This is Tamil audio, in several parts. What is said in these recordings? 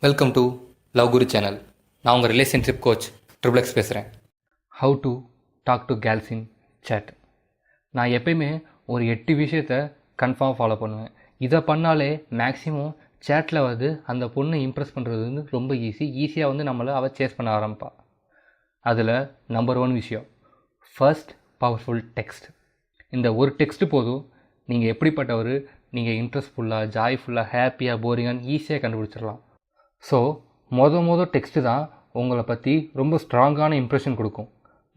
Welcome to love guru channel. நான் உங்கள் ரிலேஷன்ஷிப் கோச் ட்ரிபிள் பேசுகிறேன். How to talk to girls in chat. நான் எப்பயுமே ஒரு 8 விஷயத்தை கன்ஃபார்ம் ஃபாலோ பண்ணுவேன். இதை பண்ணாலே மேக்ஸிமம் சேட்டில் அந்த பொண்ணை இம்ப்ரெஸ் பண்ணுறது ரொம்ப ஈஸியாக நம்மளை அவள் சேஸ் பண்ண ஆரம்பிப்பா. அதில் நம்பர் 1 விஷயம், ஃபர்ஸ்ட் பவர்ஃபுல் டெக்ஸ்ட். இந்த ஒரு டெக்ஸ்ட்டு போதும், நீங்கள் எப்படிப்பட்டவர், நீங்கள் இன்ட்ரெஸ்ட்ஃபுல்லாக, ஜாய்ஃபுல்லாக, ஹாப்பியாக, போரிங்கான்னு ஈஸியாக கண்டுபிடிச்சிடலாம். ஸோ மொதல் டெக்ஸ்ட்டு தான் உங்களை பற்றி ரொம்ப ஸ்ட்ராங்கான இம்ப்ரெஷன் கொடுக்கும்.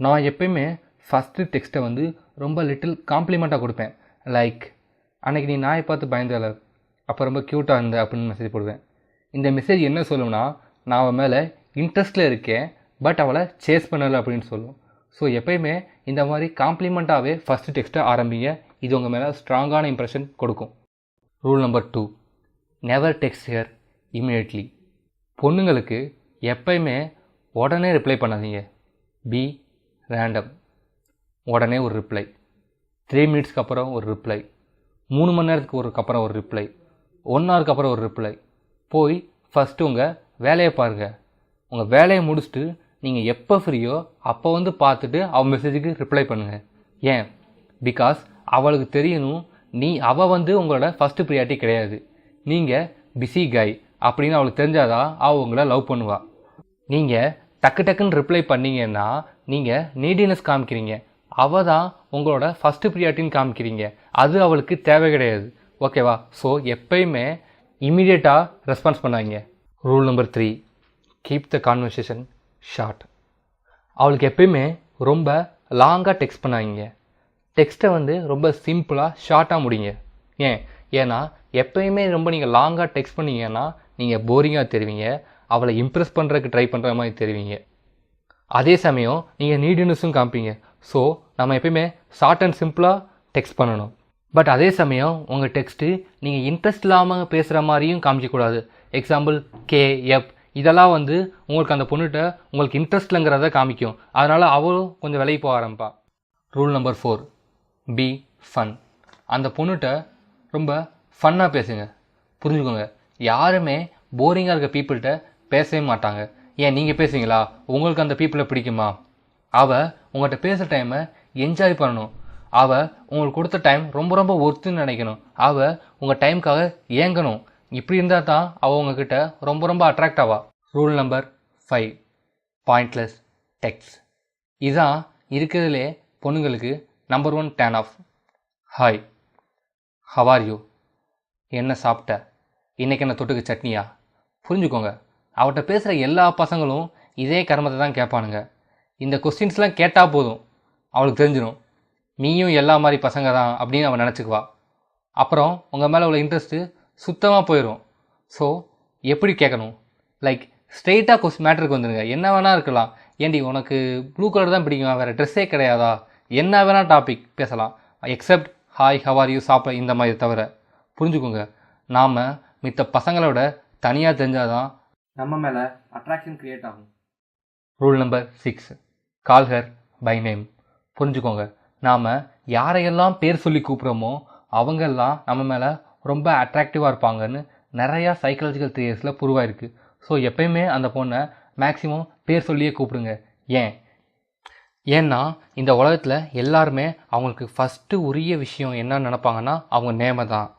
நான் எப்பயுமே ஃபஸ்ட்டு டெக்ஸ்ட்டை ரொம்ப லிட்டில் காம்ப்ளிமெண்ட்டாக கொடுப்பேன். லைக், அன்றைக்கி நீ நாயை பார்த்து பயந்தல, அப்போ ரொம்ப க்யூட்டாக இருந்த அப்படின்னு மெசேஜ் போடுவேன். இந்த மெசேஜ் என்ன சொல்லும்னா, நான் அவன் மேலே இன்ட்ரெஸ்ட்டில் இருக்கேன், பட் அவளை சேஸ் பண்ணலை அப்படின்னு சொல்லும். ஸோ எப்பயுமே இந்த மாதிரி காம்ப்ளிமெண்ட்டாகவே ஃபஸ்ட்டு டெக்ஸ்ட்டை ஆரம்பிங்க. இது உங்கள் மேலே ஸ்ட்ராங்கான இம்ப்ரெஷன் கொடுக்கும். Rule number 2, never text here immediately. பொண்ணுங்களுக்கு எப்பயுமே உடனே ரிப்ளை பண்ணாதீங்க. Be random. உடனே ஒரு ரிப்ளை, 3 மினிட்ஸ்க்கு அப்புறம் ஒரு ரிப்ளை, 3 மணி நேரத்துக்கு அப்புறம் ஒரு ரிப்ளை, 1 ஹவருக்கு அப்புறம் ஒரு ரிப்ளை. போய் ஃபஸ்ட்டு உங்கள் வேலையை பாருங்கள். உங்கள் வேலையை முடிச்சுட்டு நீங்கள் எப்போ ஃப்ரீயோ அப்போ பார்த்துட்டு அவள் மெசேஜுக்கு ரிப்ளை பண்ணுங்கள். ஏன்? பிகாஸ் அவளுக்கு தெரியணும், அவள் உங்களோட ஃபஸ்ட்டு ப்ரியாரிட்டி கிடையாது, நீங்கள் பிஸி கை அப்படின்னு அவளுக்கு தெரிஞ்சாதான் அவள் உங்களை லவ் பண்ணுவாள். நீங்கள் டக்குன்னு ரிப்ளை பண்ணிங்கன்னா நீங்கள் நீடினஸ் காமிக்கிறீங்க. அவள் தான் உங்களோட ஃபஸ்ட்டு ப்ரியாரிட்டின்னு காமிக்கிறீங்க. அது அவளுக்கு தேவை கிடையாது. ஓகேவா? ஸோ எப்பயுமே இமீடியட்டாக ரெஸ்பான்ஸ் பண்ணாங்க. Rule number 3, keep the conversation short. அவளுக்கு எப்பயுமே ரொம்ப லாங்காக டெக்ஸ்ட் பண்ணாங்க. டெக்ஸ்ட்டை ரொம்ப சிம்பிளாக ஷார்ட்டாக முடிங்க. ஏன்னா எப்பயுமே ரொம்ப நீங்கள் லாங்காக டெக்ஸ்ட் பண்ணீங்கன்னா நீங்கள் போரிங்காக தெரிவிங்க, அவளை இம்ப்ரெஸ் பண்ணுறதுக்கு ட்ரை பண்ணுற மாதிரி தெரிவிங்க. அதே சமயம் நீங்கள் நீடினஸும் காமிப்பீங்க. ஸோ நம்ம எப்பயுமே ஷார்ட் அண்ட் சிம்பிளாக டெக்ஸ்ட் பண்ணணும். பட் அதே சமயம் உங்கள் டெக்ஸ்ட்டு நீங்கள் இன்ட்ரெஸ்ட் இல்லாமல் பேசுகிற மாதிரியும் காமிக்கக்கூடாது. எக்ஸாம்பிள் கே, எப் இதெல்லாம் உங்களுக்கு அந்த பொண்ணுகிட்ட உங்களுக்கு இன்ட்ரெஸ்ட் இல்லைங்கிறத காமிக்கும். அதனால் அவளும் கொஞ்சம் விலகி போக ஆரம்பிப்பா. Rule number 4, be fun. அந்த பொண்ணுகிட்ட ரொம்ப ஃபன்னாக பேசுங்க. புரிஞ்சுக்கோங்க, யாருமே போரிங்காக இருக்க பீப்புள்கிட்ட பேசவே மாட்டாங்க. ஏன் நீங்கள் பேசுவீங்களா? உங்களுக்கு அந்த பீப்புளை பிடிக்குமா? அவள் உங்கள்கிட்ட பேசுகிற டைமை என்ஜாய் பண்ணணும். அவள் உங்களுக்கு கொடுத்த டைம் ரொம்ப ரொம்ப ஒர்த்துன்னு நினைக்கணும். அவள் உங்கள் டைமுக்காக ஏங்கணும். இப்படி இருந்தால் தான் அவள் உங்ககிட்ட ரொம்ப ரொம்ப அட்ராக்ட் ஆவா. Rule number 5, pointless text. இதுதான் இருக்கிறதுலே பொண்ணுங்களுக்கு number 1 turn off. Hi, how are you, என்ன சாப்பிட்ட, இன்றைக்கி என்ன தொட்டுக்கு சட்னியா? புரிஞ்சுக்கோங்க, அவட்ட பேசுகிற எல்லா பசங்களும் இதே கர்மத்தை தான் கேட்பானுங்க. இந்த கொஸ்டின்ஸ்லாம் கேட்டால் போதும், அவளுக்கு தெரிஞ்சிடும் நீயும் எல்லா மாதிரி பசங்க தான் அப்படின்னு அவன் நினச்சிக்குவா. அப்புறம் உங்கள் மேலே உள்ள இன்ட்ரெஸ்ட்டு சுத்தமாக போயிடும். ஸோ எப்படி கேட்கணும்? லைக் ஸ்ட்ரெயிட்டாக மேட்டருக்கு வந்துடுங்க. என்ன வேணால் இருக்கலாம். ஏண்டி உனக்கு ப்ளூ கலர் தான் பிடிக்குமா, வேறு ட்ரெஸ்ஸே கிடையாதா, என்ன வேணால் டாபிக் பேசலாம், accept hi, how are you, சாப்பிட இந்த மாதிரி தவிர. புரிஞ்சுக்கோங்க, நாம் மித்த பசங்களோட தனியாக தெரிஞ்சால் தான் நம்ம மேலே அட்ராக்ஷன் க்ரியேட் ஆகும். Rule number 6, call her by name. புரிஞ்சுக்கோங்க, நாம் யாரையெல்லாம் பேர் சொல்லி கூப்பிட்றோமோ அவங்கெல்லாம் நம்ம மேலே ரொம்ப அட்ராக்டிவாக இருப்பாங்கன்னு நிறையா சைக்காலஜிக்கல் தியரிஸில் ப்ரூவ் ஆயிருக்கு. ஸோ எப்பயுமே அந்த பொண்ணை மேக்ஸிமம் பேர் சொல்லியே கூப்பிடுங்க. ஏன்னா இந்த உலகத்தில் எல்லாருமே அவங்களுக்கு ஃபஸ்ட்டு உரிய விஷயம் என்னன்னு நினப்பாங்கன்னா அவங்க நேமை தான்.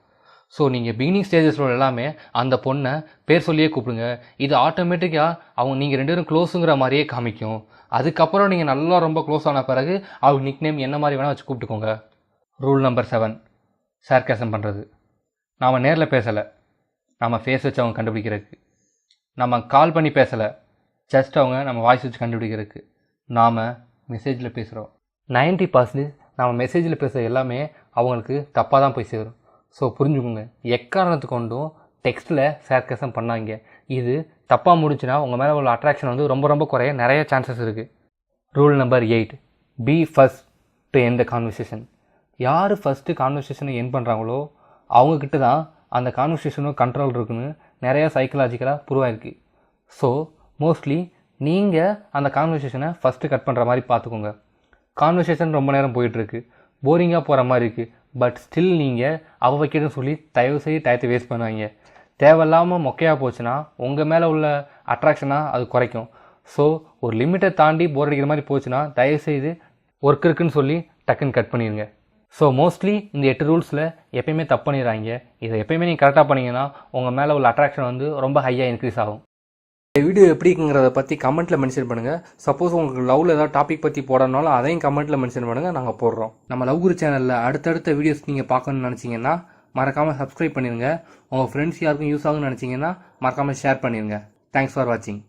ஸோ நீங்கள் பிகினிங் ஸ்டேஜஸில் எல்லாமே அந்த பொண்ணை பேர் சொல்லியே கூப்பிடுங்க. இது ஆட்டோமேட்டிக்காக நீங்கள் 2 பேரும் க்ளோஸுங்கிற மாதிரியே காமிக்கும். அதுக்கப்புறம் நீங்கள் நல்லா ரொம்ப க்ளோஸ் ஆன பிறகு அவங்க நிக் நேம் என்ன மாதிரி வேணால் வச்சு கூப்பிட்டுக்கோங்க. ரூல் நம்பர் 7, சார்காசம் பண்ணுறது. நாம் நேரில் பேசலை, நம்ம ஃபேஸ் வச்சு அவங்க கண்டுபிடிக்கிறதுக்கு. நம்ம கால் பண்ணி பேசலை, ஜஸ்ட் அவங்க நம்ம வாய்ஸ் வச்சு கண்டுபிடிக்கிறதுக்கு. நாம் மெசேஜில் பேசுகிறோம். 90% நம்ம மெசேஜில் பேசுகிற எல்லாமே அவங்களுக்கு தப்பாக தான் போய் சேரும். ஸோ புரிஞ்சுக்கோங்க, எக்காரணத்து கொண்டும் டெக்ஸ்ட்டில் சார்காசம் பண்ணாங்க. இது தப்பாக முடிச்சுன்னா உங்கள் மேலே உள்ள அட்ராக்ஷன் ரொம்ப ரொம்ப குறைய நிறைய சான்சஸ் இருக்குது. Rule number 8, be first to end the conversation. யார் ஃபஸ்ட்டு கான்வர்சேஷனை எண்ட் பண்ணுறாங்களோ அவங்கக்கிட்ட தான் அந்த கான்வர்சேஷனும் கண்ட்ரோல் இருக்குன்னு நிறையா சைக்கலாஜிக்கலாக ப்ரூவ் ஆயிருக்கு. ஸோ மோஸ்ட்லி நீங்கள் அந்த கான்வர்சேஷனை ஃபஸ்ட்டு கட் பண்ணுற மாதிரி பார்த்துக்கோங்க. கான்வர்சேஷன் ரொம்ப நேரம் போயிட்டுருக்கு, போரிங்காக போகிற மாதிரி இருக்குது, பட் ஸ்டில் நீங்கள் அவள் வைக்கிறதுன்னு சொல்லி தயவு செய்து டயத்தை வேஸ்ட் பண்ணுவாங்க. தேவையில்லாமல் மொக்கையாக போச்சுன்னா உங்கள் மேலே உள்ள அட்ராக்ஷனாக அது குறைக்கும். ஸோ ஒரு லிமிட்டை தாண்டி போர் அடிக்கிற மாதிரி போச்சுன்னா தயவுசெய்து ஒர்க் இருக்குன்னு சொல்லி டக்குன்னு கட் பண்ணிடுங்க. ஸோ மோஸ்ட்லி இந்த 8 ரூல்ஸில் எப்பயுமே தப்பு பண்ணிடுறாங்க. இதை எப்பயுமே நீங்கள் கரெக்டாக பண்ணிங்கன்னா உங்கள் மேலே உள்ள அட்ராக்ஷன் வந்து ரொம்ப ஹையாக இன்க்ரீஸ் ஆகும். இந்த வீடியோ எப்படிங்கிறத பற்றி கமெண்ட்டில் மென்ஷன் பண்ணுங்கள். சப்போஸ் உங்களுக்கு லவ்வில் ஏதாவது டாபிக் பற்றி போடணும்னாலும் அதையும் கமெண்ட்டில் மென்ஷன் பண்ணுங்கள், நாங்கள் போடுறோம். நம்ம லவ் குரு சேனலில் அடுத்தடுத்த வீடியோஸ் நீங்கள் பார்க்கணும்னு நினச்சிங்கன்னா மறக்காமல் சப்ஸ்கிரைப் பண்ணிடுங்க. உங்கள் ஃப்ரெண்ட்ஸ் யாருக்கும் யூஸ் ஆகும்னு நினச்சிங்கன்னா மறக்காமல் ஷேர் பண்ணிடுங்க. தேங்க்ஸ் ஃபார் வாட்சிங்.